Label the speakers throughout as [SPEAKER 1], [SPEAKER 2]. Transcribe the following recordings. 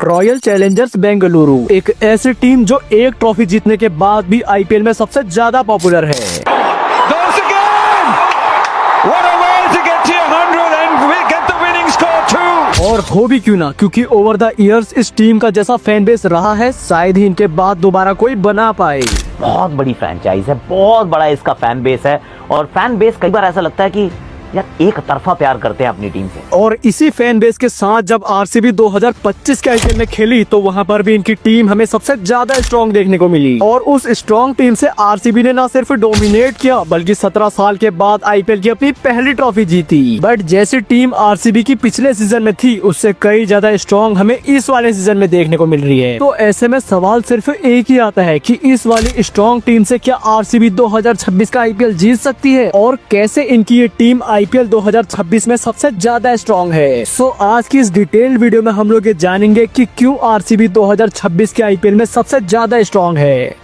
[SPEAKER 1] Royal Challengers Bengaluru एक ऐसी team जो एक ट्रॉफी जीतने के बाद भी आईपीएल में सबसे ज्यादा पॉपुलर है। और हो भी क्यों ना, क्योंकि ओवर द इयर्स इस टीम का जैसा फैन बेस रहा है शायद ही इनके बाद दोबारा कोई बना पाए।
[SPEAKER 2] बहुत बड़ी फ्रेंचाइज है, बहुत बड़ा इसका फैन बेस है और फैन बेस कई बार ऐसा लगता है कि यार एक तरफा प्यार करते हैं अपनी टीम से।
[SPEAKER 1] और इसी फैन बेस के साथ जब आरसीबी 2025 के आईपीएल में खेली तो वहां पर भी इनकी टीम हमें सबसे ज्यादा स्ट्रॉन्ग देखने को मिली। और उस स्ट्रॉन्ग टीम से आरसीबी ने न सिर्फ डोमिनेट किया बल्कि 17 साल के बाद आईपीएल की अपनी पहली ट्रॉफी जीती। बट जैसी टीम आरसीबी की पिछले सीजन में थी उससे कई ज्यादा स्ट्रॉन्ग हमें इस वाले सीजन में देखने को मिल रही है। तो ऐसे में सवाल सिर्फ एक ही आता है कि इस वाली स्ट्रॉन्ग टीम से क्या आरसीबी 2026 का आईपीएल जीत सकती है और कैसे इनकी ये टीम आईपीएल 2026 में सबसे ज्यादा स्ट्रॉन्ग है। सो आज की इस डिटेल वीडियो में हम लोग ये जानेंगे कि क्यों आरसीबी 2026 के आईपीएल में सबसे ज्यादा स्ट्रॉन्ग है।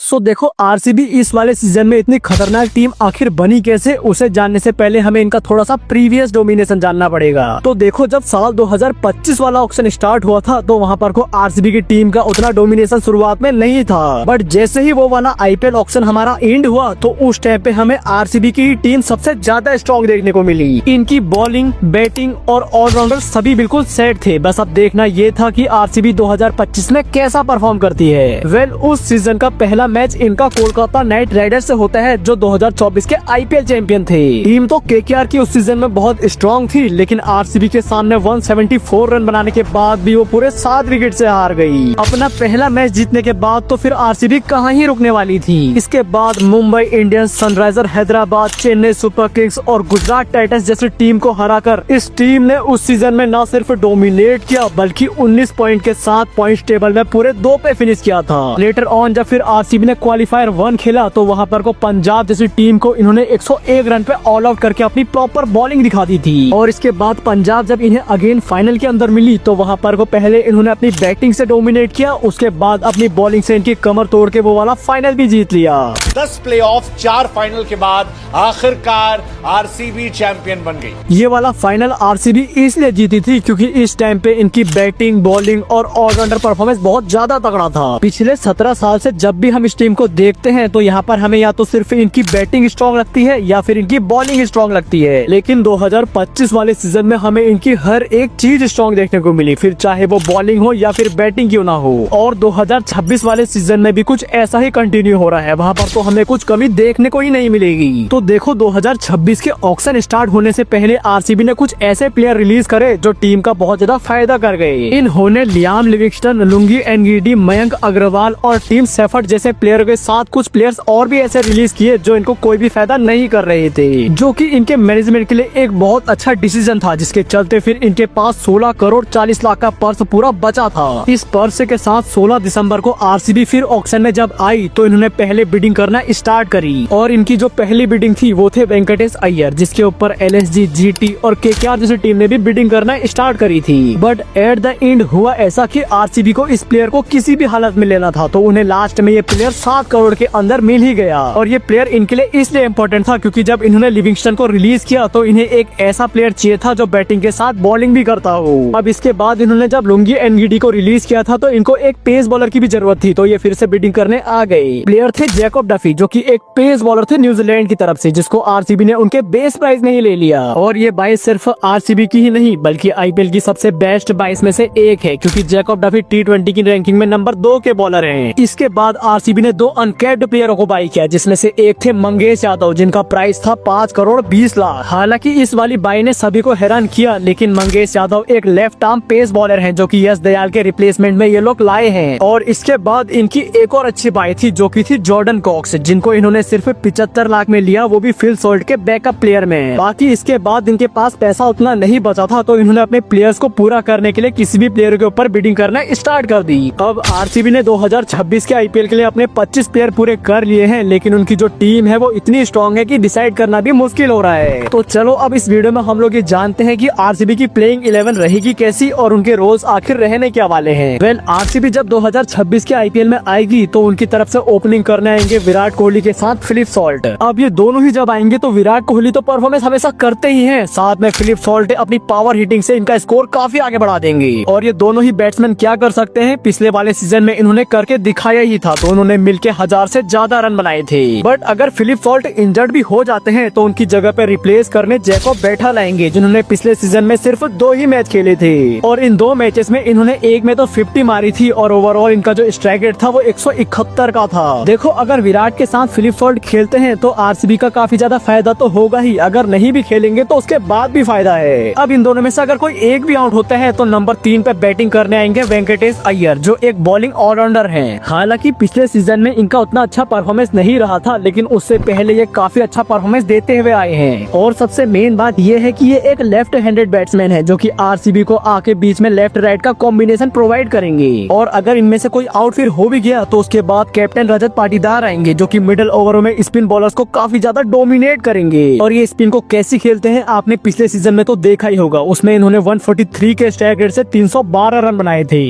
[SPEAKER 1] सो देखो आरसीबी इस वाले सीजन में इतनी खतरनाक टीम आखिर बनी कैसे, उसे जानने से पहले हमें इनका थोड़ा सा प्रीवियस डोमिनेशन जानना पड़ेगा। तो देखो जब साल 2025 वाला ऑक्शन स्टार्ट हुआ था तो वहां पर को आरसीबी की टीम का उतना डोमिनेशन शुरुआत में नहीं था। बट जैसे ही वो वाला आईपीएल ऑक्शन हमारा एंड हुआ तो उस टाइम पे हमें आरसीबी की टीम सबसे ज्यादा स्ट्रॉन्ग देखने को मिली। इनकी बॉलिंग, बैटिंग और ऑलराउंडर सभी बिल्कुल सेट थे, बस अब देखना ये था कि आरसीबी 2025 में कैसा परफॉर्म करती है। वेल उस सीजन का पहला मैच इनका कोलकाता नाइट राइडर्स से होता है जो 2024 के आईपीएल चैंपियन थे। टीम तो केकेआर की उस सीजन में बहुत स्ट्रॉन्ग थी लेकिन आरसीबी के सामने 174 रन बनाने के बाद भी वो पूरे 7 विकेट से हार गई। अपना पहला मैच जीतने के बाद तो फिर आरसीबी कहां ही रुकने वाली थी। इसके बाद Mumbai Indians, Sunriser Hyderabad, Chennai super Kings और गुजरात टाइटंस जैसी टीम को हराकर इस टीम ने उस सीजन में न सिर्फ डोमिनेट किया बल्कि 19 पॉइंट के साथ पॉइंट टेबल में पूरे 2 पे फिनिश किया था। लेटर ऑन जब फिर आरसीबी ने क्वालिफायर 1 खेला तो वहां पर को पंजाब जैसी टीम को इन्होंने 101 रन पे ऑल आउट करके अपनी प्रॉपर बॉलिंग दिखा दी थी। और इसके बाद पंजाब जब इन्हें अगेन फाइनल के अंदर मिली तो वहां पर को पहले इन्होंने अपनी बैटिंग से डोमिनेट किया, उसके बाद अपनी बॉलिंग से इनकी कमर तोड़ के वो वाला फाइनल भी जीत लिया।
[SPEAKER 3] 10 प्लेऑफ 4 फाइनल के बाद आखिरकार आरसीबी चैंपियन बन गई।
[SPEAKER 1] ये वाला फाइनल आरसीबी इसलिए जीती थी क्योंकि इस टाइम पे इनकी बैटिंग, बॉलिंग और ऑलराउंडर परफॉर्मेंस बहुत ज्यादा तगड़ा था। पिछले 17 साल से जब भी हम इस टीम को देखते हैं तो यहाँ पर हमें या तो सिर्फ इनकी बैटिंग स्ट्रॉन्ग लगती है या फिर इनकी बॉलिंग स्ट्रॉन्ग लगती है। लेकिन 2025 वाले सीजन में हमें इनकी हर एक चीज स्ट्रॉन्ग देखने को मिली, फिर चाहे वो बॉलिंग हो या फिर बैटिंग क्यों ना हो। और 2026 वाले सीजन में भी कुछ ऐसा ही कंटिन्यू हो रहा है, वहाँ पर तो हमें कुछ कमी देखने को ही नहीं मिलेगी। तो देखो 2026 के ऑक्शन स्टार्ट होने से पहले आरसीबी ने कुछ ऐसे प्लेयर रिलीज करे जो टीम का बहुत ज्यादा फायदा कर गए। इन्होंने Liam Livingstone, Lungi Ngidi, Mayank Agarwal और टीम सेफर्ट जैसे प्लेयर के साथ कुछ प्लेयर्स और भी ऐसे रिलीज किए जो इनको कोई भी फायदा नहीं कर रहे थे, जो कि इनके मैनेजमेंट के लिए एक बहुत अच्छा डिसीजन था, जिसके चलते फिर इनके पास 16 करोड़ 40 लाख का पर्स पूरा बचा था। इस पर्स के साथ 16 दिसंबर को आरसीबी फिर ऑक्शन में जब आई तो इन्होंने पहले बिडिंग करना स्टार्ट करी और इनकी जो पहली बिडिंग थी वो थे वेंकटेश अय्यर, जिसके ऊपर एलएसजी, जीटी और केकेआर जैसी टीम ने भी बिडिंग करना स्टार्ट करी थी। बट एट द एंड हुआ ऐसा कि आरसीबी को इस प्लेयर को किसी भी हालत में लेना था तो उन्हें लास्ट में ये प्लेयर 7 करोड़ के अंदर मिल ही गया। और ये प्लेयर इनके लिए इसलिए इम्पोर्टेंट था क्योंकि जब इन्होंने लिविंगस्टन को रिलीज किया तो इन्हें एक ऐसा प्लेयर चाहिए था जो बैटिंग के साथ बॉलिंग भी करता हो। अब इसके बाद इन्होंने जब लुंगी एनगीडी को रिलीज किया था तो इनको एक पेस बॉलर की भी जरूरत थी, तो ये फिर से बिडिंग करने आ गए। प्लेयर थे जैकब डफी जो कि एक पेस बॉलर थे न्यूजीलैंड की तरफ से, जिसको आरसीबी ने उनके बेस प्राइस में ही ले लिया। और ये 22 सिर्फ आरसीबी की ही नहीं बल्कि आईपीएल की सबसे बेस्ट 22 में से एक है क्योंकि जैकब डफी T20 की रैंकिंग में नंबर 2 के बॉलर है। इसके बाद आरसीबी ने 2 अनकैप्ड प्लेयरों को बाई किया, जिसमें से एक थे मंगेश यादव जिनका प्राइस था 5 करोड़ 20 लाख। हालांकि इस वाली बाई ने सभी को हैरान किया, लेकिन मंगेश यादव एक लेफ्ट आर्म पेस बॉलर हैं जो कि यश दयाल के रिप्लेसमेंट में ये लोग लाए हैं। और इसके बाद इनकी एक और अच्छी बाई थी जो कि थी जॉर्डन कॉक्स, जिनको इन्होंने सिर्फ 75 लाख में लिया, वो भी फिल सॉल्ट के बैकअप प्लेयर में। बाकी इसके बाद इनके पास पैसा उतना नहीं बचा था तो इन्होंने अपने प्लेयर्स को पूरा करने के लिए किसी भी प्लेयर के ऊपर बिडिंग करना स्टार्ट कर दी। अब आरसीबी ने 2026 के आईपीएल के लिए अपने अपने 25 प्लेयर पूरे कर लिए हैं, लेकिन उनकी जो टीम है वो इतनी स्ट्रॉन्ग है कि डिसाइड करना भी मुश्किल हो रहा है। तो चलो अब इस वीडियो में हम लोग ये जानते हैं कि आरसीबी की प्लेइंग 11 रहेगी कैसी और उनके रोल्स आखिर रहने क्या वाले हैं। वेल, आरसीबी जब 2026 के आईपीएल में आएगी तो उनकी तरफ से ओपनिंग करने आएंगे विराट कोहली के साथ फिलिप सॉल्ट। अब ये दोनों ही जब आएंगे तो विराट कोहली तो परफॉर्मेंस हमेशा करते ही हैं, साथ में फिलिप सॉल्ट अपनी पावर हिटिंग से इनका स्कोर काफी आगे बढ़ा देंगे। और ये दोनों ही बैट्समैन क्या कर सकते हैं पिछले वाले सीजन में इन्होंने करके दिखाया ही था। दोनों ने मिलके 1000 से ज्यादा रन बनाए थे। बट अगर फिलिप सॉल्ट इंजर्ड भी हो जाते हैं तो उनकी जगह पे रिप्लेस करने जैकब बैठल आएंगे, जिन्होंने पिछले सीजन में सिर्फ 2 ही मैच खेले थे और इन 2 मैचेस में इन्होंने एक में तो 50 मारी थी और ओवरऑल इनका जो स्ट्राइक रेट था वो 171 का था। देखो, अगर विराट के साथ फिलिप सॉल्ट खेलते हैं तो आरसीबी का काफी ज्यादा फायदा तो होगा ही, अगर नहीं भी खेलेंगे तो उसके बाद भी फायदा है। अब इन दोनों में से अगर कोई एक भी आउट होता है तो नंबर 3 पे बैटिंग करने आएंगे वेंकटेश अय्यर, जो एक बॉलिंग ऑलराउंडर हैं। हालांकि पिछले सीजन में इनका उतना अच्छा परफॉर्मेंस नहीं रहा था, लेकिन उससे पहले ये काफी अच्छा परफॉर्मेंस देते हुए आए हैं। और सबसे मेन बात ये है कि ये एक लेफ्ट हैंडेड बैट्समैन है जो कि आरसीबी को आके बीच में लेफ्ट राइट का कॉम्बिनेशन प्रोवाइड करेंगे। और अगर इनमें से कोई आउट फिर हो भी गया तो उसके बाद कैप्टन रजत पाटीदार आएंगे, जो कि मिडिल ओवरों में स्पिन बॉलर्स को काफी ज्यादा डोमिनेट करेंगे। और ये स्पिन को कैसे खेलते हैं आपने पिछले सीजन में तो देखा ही होगा, उसमें इन्होंने 143 के स्ट्राइक रेट से 312 रन बनाए थे।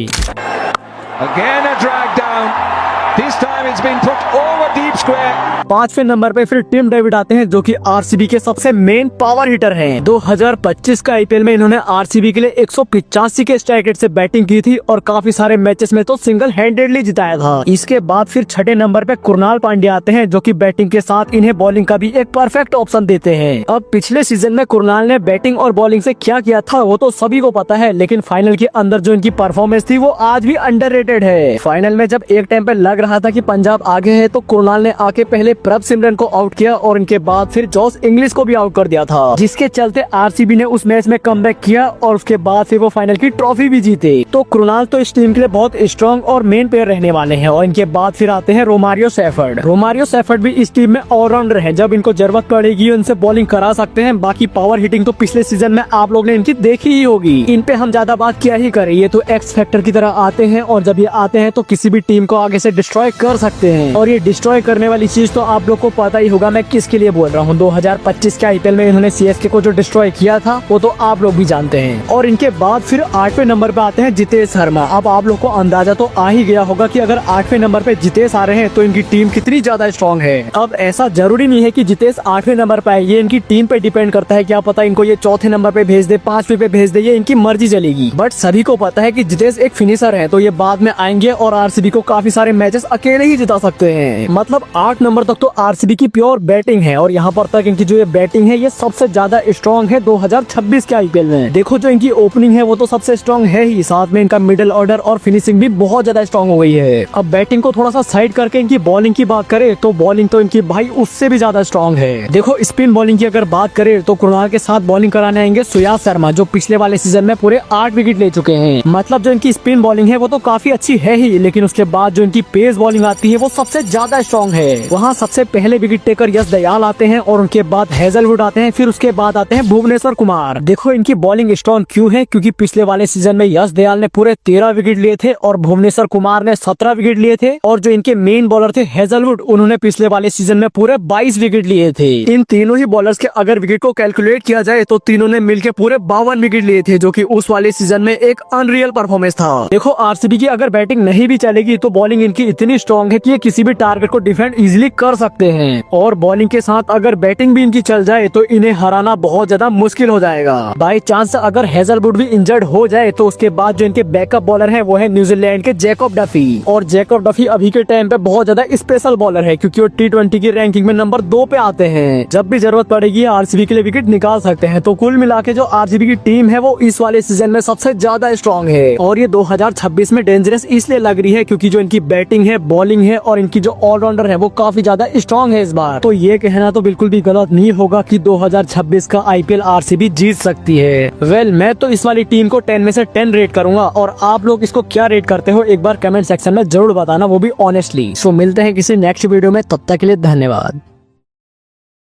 [SPEAKER 4] Again a drag down. This time it's been put over deep square.
[SPEAKER 1] 5वें नंबर पे फिर टिम डेविड आते हैं, जो कि आरसीबी के सबसे मेन पावर हिटर हैं। 2025 का आईपीएल में इन्होंने आरसीबी के लिए 185 के स्ट्राइक रेट से बैटिंग की थी और काफी सारे मैचेस में तो सिंगल हैंडेडली जिताया था। इसके बाद फिर 6ठे नंबर पे कुरनाल पांड्या आते हैं, जो कि बैटिंग के साथ इन्हें बॉलिंग का भी एक परफेक्ट ऑप्शन देते हैं। अब पिछले सीजन में कुरनाल ने बैटिंग और बॉलिंग से क्या किया था वो तो सभी को पता है, लेकिन फाइनल के अंदर जो इनकी परफॉर्मेंस थी वो आज भी अंडररेटेड है। फाइनल में जब एक टाइम पे लग रहा था कि पंजाब आगे है तो कुरनाल ने आके पहले प्रभ सिमरन को आउट किया और इनके बाद फिर जॉस इंग्लिश को भी आउट कर दिया था, जिसके चलते आरसीबी ने उस मैच में कमबैक किया और उसके बाद फिर वो फाइनल की ट्रॉफी भी जीते। तो कुरनाल तो इस टीम के लिए बहुत स्ट्रॉन्ग और मेन प्लेयर रहने वाले हैं। और इनके बाद फिर आते हैं रोमारियो सेफर्ड। रोमारियो सेफर्ड भी इस टीम में ऑलराउंडर है, जब इनको जरूरत पड़ेगी उनसे बॉलिंग करा सकते हैं। बाकी पावर हिटिंग तो पिछले सीजन में आप लोग ने इनकी देखी ही होगी, इन पे हम ज्यादा बात क्या ही करें। ये तो एक्स फैक्टर की तरह आते हैं और जब ये आते हैं तो किसी भी टीम को आगे से डिस्ट्रॉय कर सकते हैं। और ये डिस्ट्रॉय करने वाली चीज तो आप लोग को पता ही होगा मैं किसके लिए बोल रहा हूँ। 2025 के आईपीएल में इन्होंने सीएसके को जो डिस्ट्रॉय किया था वो तो आप लोग भी जानते हैं। और इनके बाद फिर 8वें नंबर पे आते हैं जितेश शर्मा। अब आप लोग को अंदाजा तो आ ही गया होगा कि अगर 8वें नंबर पे जितेश आ रहे हैं तो इनकी टीम कितनी ज्यादा स्ट्रॉन्ग है। अब ऐसा जरूरी नहीं है कि जितेश 8वें नंबर पे आए, ये इनकी टीम पे डिपेंड करता है। क्या पता इनको ये 4थे नंबर पे भेज दे, 5वें पे भेज दे, ये इनकी मर्जी चलेगी। बट सभी को पता है कि जितेश एक फिनिशर है, तो ये बाद में आएंगे और आरसीबी को काफी सारे मैचेस अकेले ही जिता सकते हैं। मतलब 8 नंबर तक तो आरसीबी की प्योर बैटिंग है और यहाँ पर तक इनकी जो ये बैटिंग है ये सबसे ज्यादा स्ट्रॉन्ग है 2026 के आईपीएल में। देखो, जो इनकी ओपनिंग है वो तो सबसे स्ट्रॉन्ग है ही, साथ में इनका मिडिल ऑर्डर और फिनिशिंग भी बहुत ज्यादा स्ट्रॉन्ग हो गई है। अब बैटिंग को थोड़ा सा साइड करके इनकी बॉलिंग की बात करें तो बॉलिंग तो इनकी भाई उससे भी ज्यादा स्ट्रॉन्ग है। देखो, स्पिन बॉलिंग की अगर बात करें तो कुरनाल के साथ बॉलिंग कराने आएंगे सुयाज शर्मा, जो पिछले वाले सीजन में पूरे 8 विकेट ले चुके हैं। मतलब जो इनकी स्पिन बॉलिंग है वो तो काफी अच्छी है ही, लेकिन उसके बाद जो इनकी पेस बॉलिंग आती है वो सबसे ज्यादा स्ट्रॉन्ग है। वहाँ सबसे पहले विकेट टेकर यश दयाल आते हैं और उनके बाद हेजलवुड आते हैं, फिर उसके बाद आते हैं भुवनेश्वर कुमार। देखो, इनकी बॉलिंग स्ट्रॉन्ग क्यों है, क्योंकि पिछले वाले सीजन में यश दयाल ने पूरे 13 विकेट लिए थे और भुवनेश्वर कुमार ने 17 विकेट लिए थे। और जो इनके मेन बॉलर थे हेजलवुड, उन्होंने पिछले वाले सीजन में पूरे 22 विकेट लिए थे। इन तीनों ही बॉलर्स के अगर विकेट को कैलकुलेट किया जाए तो तीनों ने मिलकर पूरे 52 विकेट लिए थे, जो कि उस वाले सीजन में एक अनरियल परफॉर्मेंस था। देखो, आरसीबी की अगर बैटिंग नहीं भी चलेगी तो बॉलिंग इनकी इतनी स्ट्रॉन्ग है कि ये किसी भी टारगेट को डिफेंड इजीली कर सकते हैं। और बॉलिंग के साथ अगर बैटिंग भी इनकी चल जाए तो इन्हें हराना बहुत ज्यादा मुश्किल हो जाएगा। बाई चांस अगर हेजलवुड भी इंजर्ड हो जाए तो उसके बाद जो इनके बैकअप बॉलर है वो है न्यूजीलैंड के जैकब डफी। और जैकब डफी अभी के टाइम पे बहुत ज्यादा स्पेशल बॉलर है, क्योंकि वो T20 की रैंकिंग में नंबर 2 पे आते हैं। जब भी जरूरत पड़ेगी आरसीबी के लिए विकेट निकाल सकते हैं। तो कुल मिला के जो आरसीबी की टीम है वो इस वाले सीजन में सबसे ज्यादा स्ट्रॉन्ग है और ये 2026 में डेंजरस इसलिए लग रही है क्योंकि जो इनकी बैटिंग है, बॉलिंग है और इनकी जो ऑलराउंडर है वो काफी ज्यादा स्ट्रॉन्ग है इस बार। तो ये कहना तो बिल्कुल भी गलत नहीं होगा कि 2026 का आईपीएल आरसीबी जीत सकती है। वेल, मैं तो इस वाली टीम को 10 में से 10 रेट करूंगा और आप लोग इसको क्या रेट करते हो एक बार कमेंट सेक्शन में जरूर बताना, वो भी ऑनेस्टली। सो मिलते हैं किसी नेक्स्ट वीडियो में, तब तक के लिए धन्यवाद।